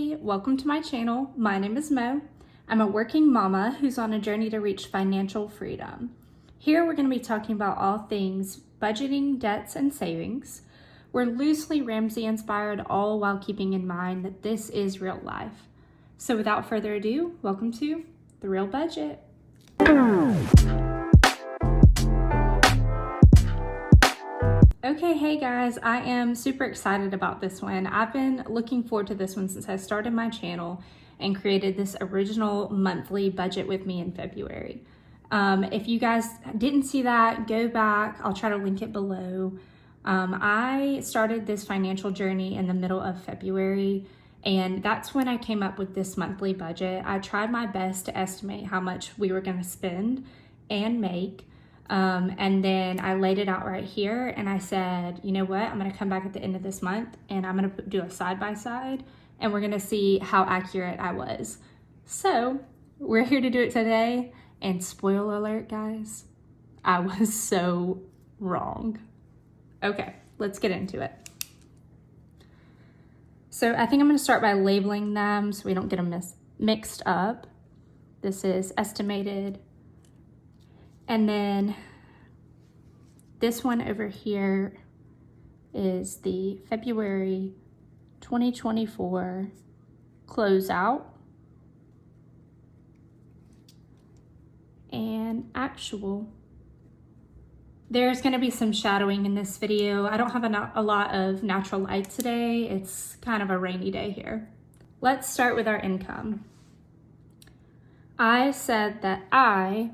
everybody, welcome to my channel. My name is Mo. I'm a working mama who's on a journey to reach financial freedom. Here we're going to be talking about all things budgeting, debts, and savings. We're loosely Ramsey inspired, all while keeping in mind that this is real life. So without further ado, welcome to The Real Budget. Okay, hey guys, I am super excited about this one. I've been looking forward to this one since I started my channel and created this original monthly budget with me in February. If you guys didn't see that, go back. I'll try to link it below. I started this financial journey in the middle of February, and that's when I came up with this monthly budget. I tried my best to estimate how much we were going to spend and make. And then I laid it out right here and I said, you know what, I'm going to come back at the end of this month and I'm going to do a side-by-side and we're going to see how accurate I was. So we're here to do it today, and spoiler alert guys, I was so wrong. Okay, let's get into it. So I think I'm going to start by labeling them so we don't get them mixed up. This is estimated. And then this one over here is the February 2024 closeout and actual. There's going to be some shadowing in this video. I don't have a lot of natural light today. It's kind of a rainy day here. Let's start with our income. I said that I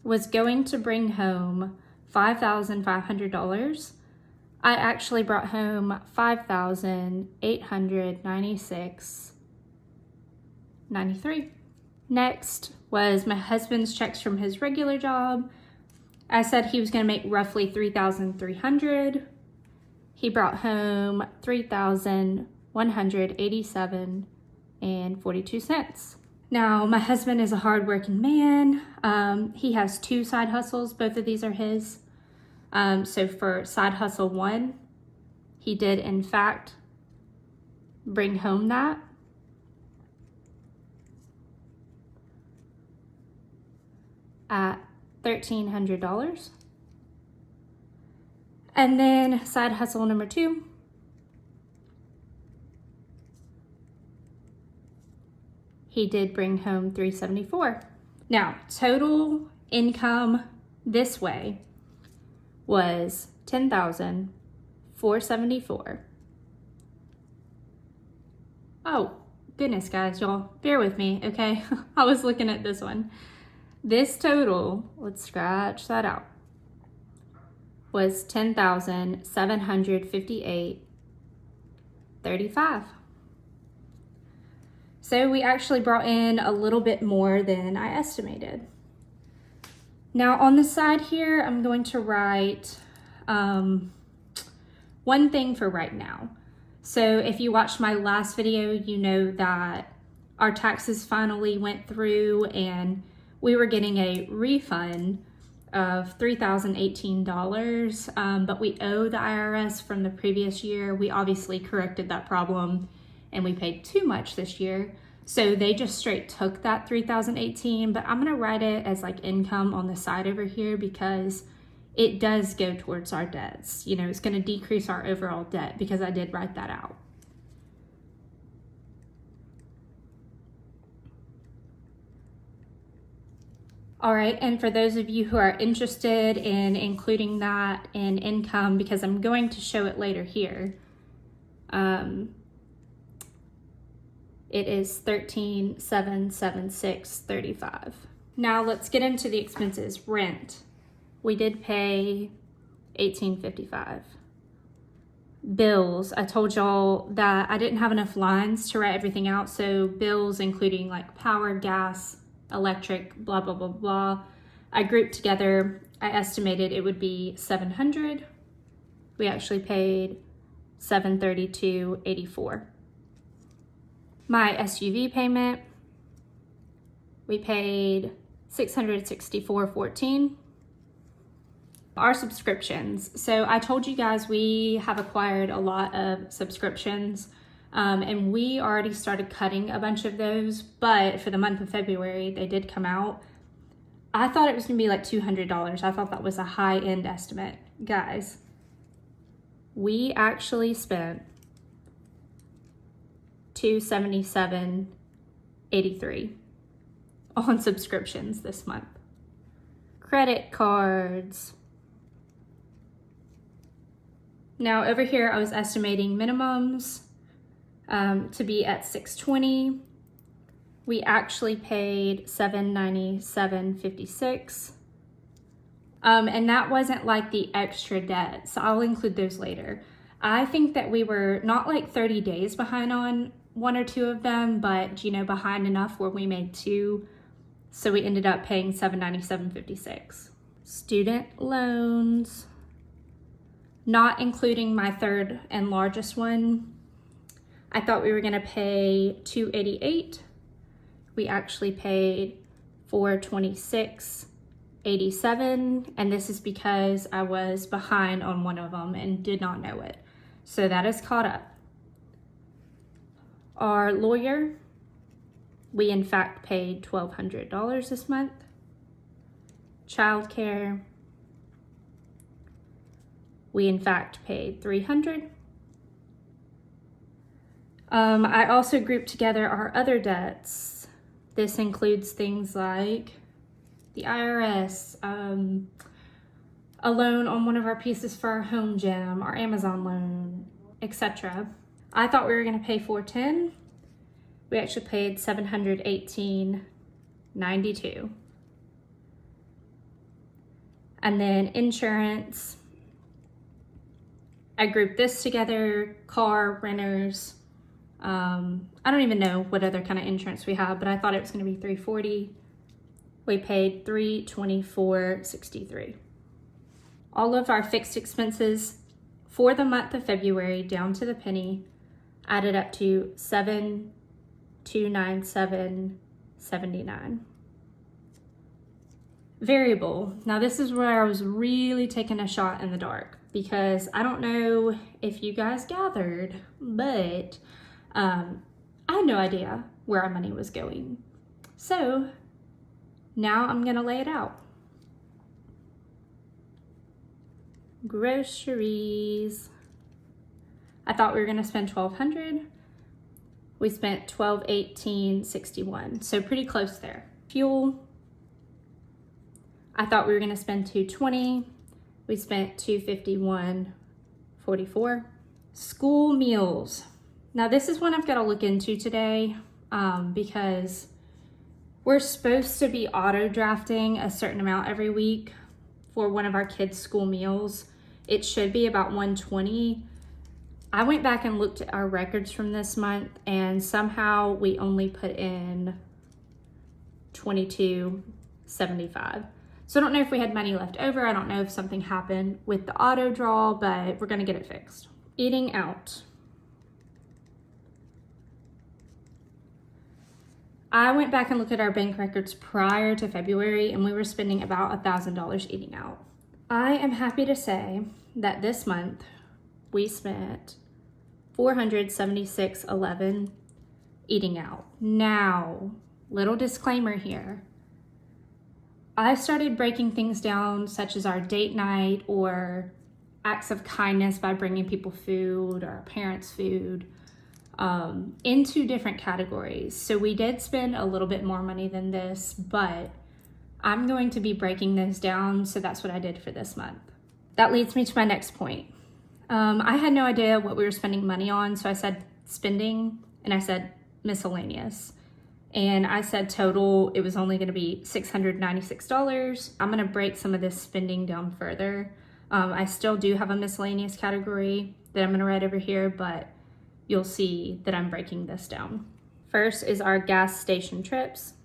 was going to bring home $5,500. I actually brought home $5,896.93. Next was my husband's checks from his regular job. I said he was going to make roughly $3,300. He brought home $3,187.42. Now, my husband is a hardworking man. He has two side hustles. Both of these are his. So for side hustle one, he did in fact bring home that. At $1,300. And then side hustle number two, he did bring home $374. Now, total income this way was $10,474. Oh, goodness, guys, y'all, bear with me, okay? I was looking at this one. This total, let's scratch that out, was $10,758.35. So we actually brought in a little bit more than I estimated. Now on the side here, I'm going to write one thing for right now. So if you watched my last video, you know that our taxes finally went through and we were getting a refund of $3,018, but we owe the IRS from the previous year. We obviously corrected that problem and we paid too much this year. So they just straight took that $3,018, but I'm gonna write it as like income on the side over here because it does go towards our debts. You know, it's gonna decrease our overall debt because I did write that out. All right, and for those of you who are interested in including that in income, because I'm going to show it later here, it is $13,776.35. Now let's get into the expenses. Rent, we did pay $18.55. Bills, I told y'all that I didn't have enough lines to write everything out, so bills including like power, gas, electric, blah, blah, blah, blah. I grouped together, I estimated it would be $700. We actually paid $732.84. My SUV payment, we paid $664.14. Our subscriptions. So I told you guys we have acquired a lot of subscriptions. And we already started cutting a bunch of those, but for the month of February, they did come out. I thought it was gonna be like $200. I thought that was a high-end estimate. Guys, we actually spent $277.83 on subscriptions this month. Credit cards. Now over here, I was estimating minimums to be at $620. We actually paid $797.56. And that wasn't like the extra debt, so I'll include those later. I think that we were not like 30 days behind on one or two of them, but behind enough where we made two. So we ended up paying $797.56. Student loans, not including my third and largest one. I thought we were gonna pay $288. We actually paid $426.87, and this is because I was behind on one of them and did not know it. So that is caught up. Our lawyer, we in fact paid $1,200 this month. Childcare, we in fact paid $300. I also grouped together our other debts. This includes things like the IRS, a loan on one of our pieces for our home gym, our Amazon loan, etc. I thought we were gonna pay $410. We actually paid $718.92. And then insurance, I grouped this together, car, renters. I don't even know what other kind of insurance we have, but I thought it was gonna be $340. We paid $324.63. All of our fixed expenses for the month of February, down to the penny, added up to $7,297.79. Variable. Now this is where I was really taking a shot in the dark, because I don't know if you guys gathered, but I had no idea where our money was going. So now I'm gonna lay it out. Groceries. I thought we were gonna spend $1,200. We spent $1,218.61, so pretty close there. Fuel. I thought we were gonna spend $220. We spent $251.44. School meals. Now this is one I've got to look into today because we're supposed to be auto drafting a certain amount every week for one of our kids' school meals. It should be about $120. I went back and looked at our records from this month, and somehow we only put in $22.75. So I don't know if we had money left over. I don't know if something happened with the auto draw, but we're gonna get it fixed. Eating out. I went back and looked at our bank records prior to February, and we were spending about $1,000 eating out. I am happy to say that this month we spent $476.11 eating out. Now, little disclaimer here. I started breaking things down, such as our date night or acts of kindness by bringing people food or our parents food, into different categories. So we did spend a little bit more money than this, but I'm going to be breaking this down, so that's what I did for this month. That leads me to my next point. I had no idea what we were spending money on, so I said spending, and I said miscellaneous. And I said total, it was only gonna be $696. I'm gonna break some of this spending down further. I still do have a miscellaneous category that I'm gonna write over here, but you'll see that I'm breaking this down. First is our gas station trips.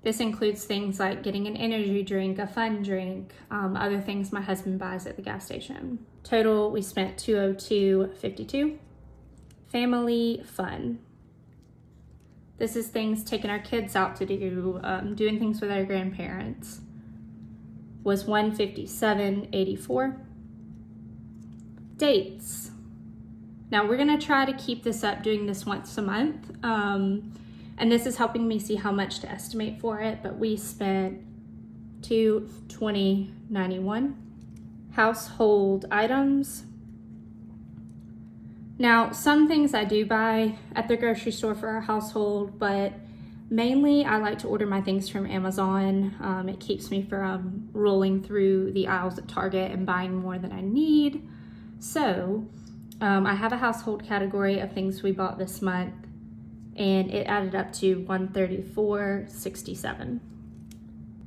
This includes things like getting an energy drink, a fun drink, other things my husband buys at the gas station. Total, we spent $202.52. Family fun. This is things taking our kids out to do, doing things with our grandparents. Was $157.84. Dates. Now we're gonna try to keep this up, doing this once a month. And this is helping me see how much to estimate for it, but we spent $220.91. Household items. Now, some things I do buy at the grocery store for our household, but mainly I like to order my things from Amazon. It keeps me from rolling through the aisles at Target and buying more than I need. So I have a household category of things we bought this month, and it added up to $134.67.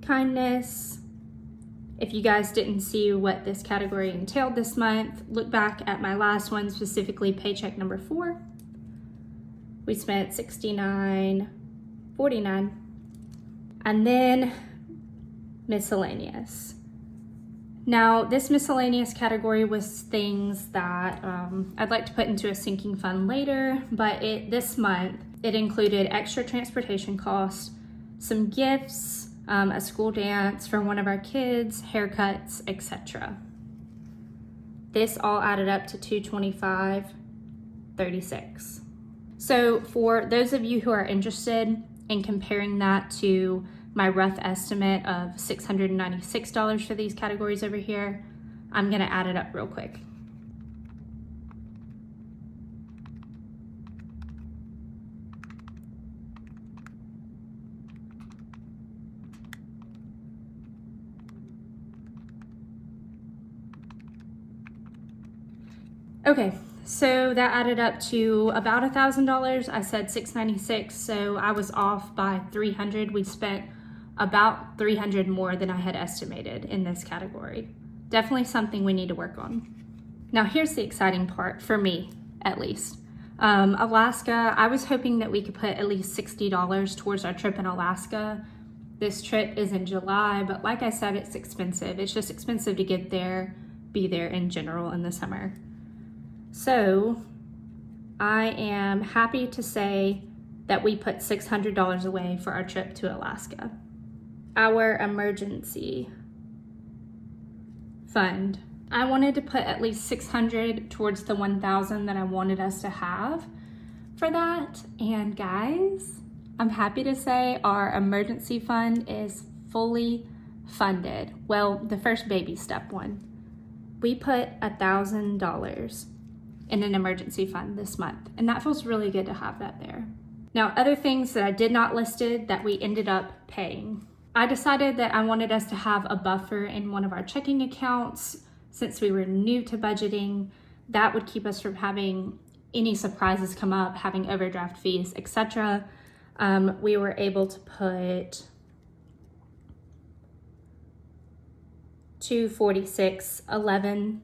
Kindness. If you guys didn't see what this category entailed this month, look back at my last one, specifically paycheck number 4. We spent $69.49. And then miscellaneous. Now, this miscellaneous category was things that I'd like to put into a sinking fund later, but this month, it included extra transportation costs, some gifts, a school dance for one of our kids, haircuts, etc. This all added up to $225.36. So for those of you who are interested in comparing that to my rough estimate of $696 for these categories over here, I'm gonna add it up real quick. Okay, so that added up to about $1,000. I said $696, so I was off by $300. We spent about $300 more than I had estimated in this category. Definitely something we need to work on. Now here's the exciting part, for me at least. Alaska, I was hoping that we could put at least $60 towards our trip in Alaska. This trip is in July, but like I said, it's expensive. It's just expensive to get there, be there in general in the summer. So I am happy to say that we put $600 away for our trip to Alaska. Our emergency fund. I wanted to put at least $600 towards the $1,000 that I wanted us to have for that. And guys, I'm happy to say our emergency fund is fully funded. Well, the first baby step one. We put $1,000 in an emergency fund this month, and that feels really good to have that there. Now, other things that I did not listed that we ended up paying. I decided that I wanted us to have a buffer in one of our checking accounts since we were new to budgeting. That would keep us from having any surprises come up, having overdraft fees, etc. We were able to put $246.11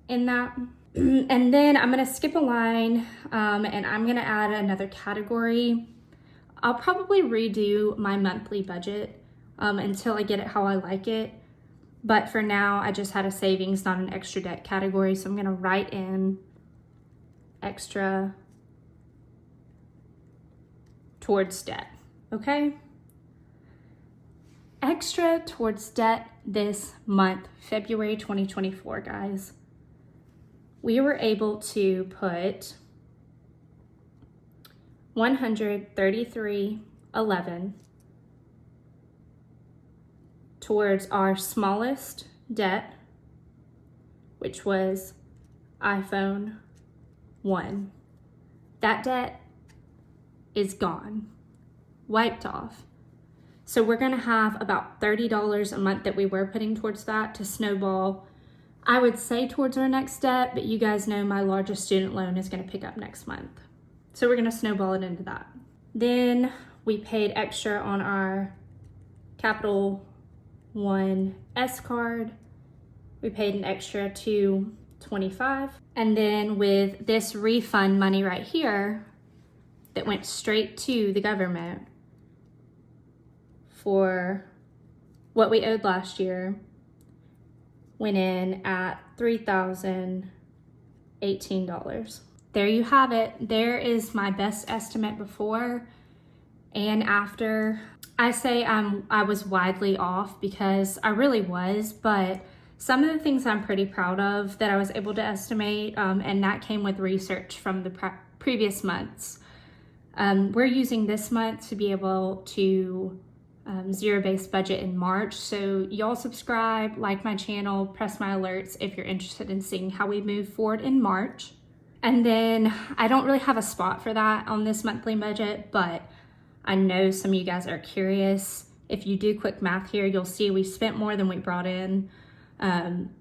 in that. And then I'm gonna skip a line and I'm gonna add another category. I'll probably redo my monthly budget until I get it how I like it. But for now, I just had a savings, not an extra debt category. So I'm gonna write in extra towards debt, okay? Extra towards debt this month, February 2024, guys. We were able to put $133.11 towards our smallest debt, which was iPhone 1. That debt is gone, wiped off. So we're gonna have about $30 a month that we were putting towards that to snowball, I would say, towards our next step, but you guys know my largest student loan is gonna pick up next month. So we're gonna snowball it into that. Then we paid extra on our Capital One S card. We paid an extra $225. And then with this refund money right here that went straight to the government for what we owed last year, went in at $3,018. There you have it. There is my best estimate before and after. I say I was widely off because I really was, but Some of the things I'm pretty proud of that I was able to estimate, and that came with research from the previous months. We're using this month to be able to zero-based budget in March. So y'all subscribe, like my channel, press my alerts if you're interested in seeing how we move forward in March. And then I don't really have a spot for that on this monthly budget, but I know some of you guys are curious. If you do quick math here, you'll see we spent more than we brought in.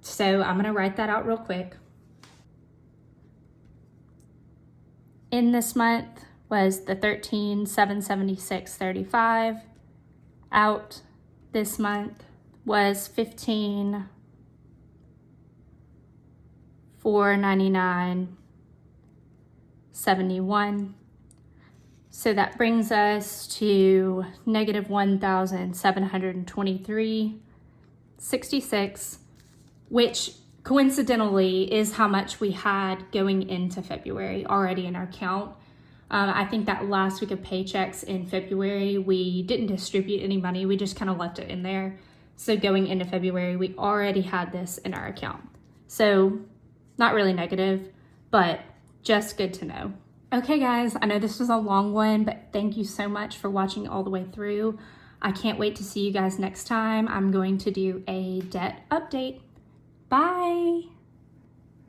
So I'm gonna write that out real quick. In this month was the $13,776.35. Out this month was $15,499.71. So that brings us to negative $1,723.66, which coincidentally is how much we had going into February already in our account. I think that last week of paychecks in February, we didn't distribute any money. We just kind of left it in there. So going into February, we already had this in our account. So not really negative, but just good to know. Okay guys, I know this was a long one, but thank you so much for watching all the way through. I can't wait to see you guys next time. I'm going to do a debt update. Bye.